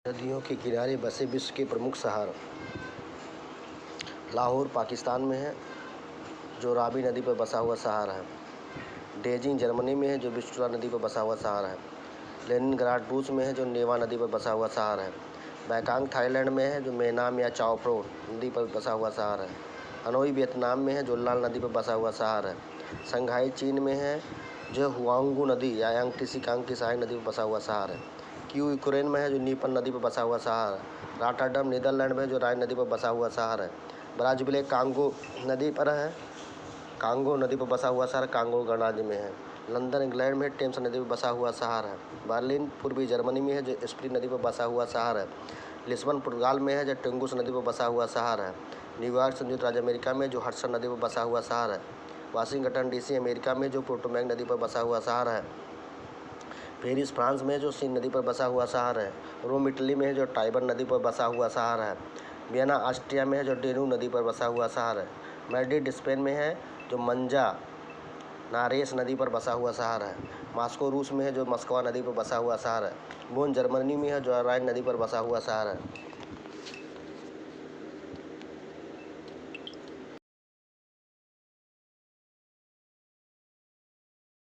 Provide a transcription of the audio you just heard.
नदियों के किनारे बसे विश्व के प्रमुख शहर। लाहौर पाकिस्तान में है, जो रावी नदी पर बसा हुआ शहर है। डेजिंग जर्मनी में है, जो विस्टुला नदी पर बसा हुआ शहर है। लेनिनग्राड रूस में है, जो नेवा नदी पर बसा हुआ शहर है। बैकांग थाईलैंड में है, जो मेनाम या चाओप्रो नदी पर बसा हुआ शहर है। हनोई वियतनाम में है, जो लाल नदी पर बसा हुआ शहर है। शंघाई चीन में है, जो हुआंगू नदी या यांगटीसी-कांग की सहायक नदी पर बसा हुआ शहर है। क्यू यूक्रेन में है, जो नीपन नदी पर बसा हुआ शहर है। रॉटरडम नीदरलैंड में है, जो राइन नदी पर बसा हुआ शहर है। ब्राज़ील कांगो नदी पर है, कांगो नदी पर बसा हुआ शहर कांगो गणराज्य में है। लंदन इंग्लैंड में टेम्स नदी पर बसा हुआ शहर है। बर्लिन पूर्वी जर्मनी में है, जो स्प्री नदी पर बसा हुआ शहर है। लिस्बन पुर्तगाल में है, जो टेंगुस नदी पर बसा हुआ शहर है। न्यूयॉर्क संयुक्त राज्य अमेरिका में, जो हडसन नदी पर बसा हुआ शहर है। वाशिंगटन डीसी अमेरिका में, जो पोटोमैक नदी पर बसा हुआ शहर है। पेरिस फ्रांस में, जो सीन नदी पर बसा हुआ शहर है। रोम इटली में है, जो टाइबर नदी पर बसा हुआ शहर है। वियना ऑस्ट्रिया में है, जो डेन्यूब नदी पर बसा हुआ शहर है। मैड्रिड स्पेन में है, जो मंजा नारेस नदी पर बसा हुआ शहर है। मॉस्को रूस में है, जो मस्कवा नदी पर बसा हुआ शहर है। बोन जर्मनी में है, जो राइन नदी पर बसा हुआ शहर है।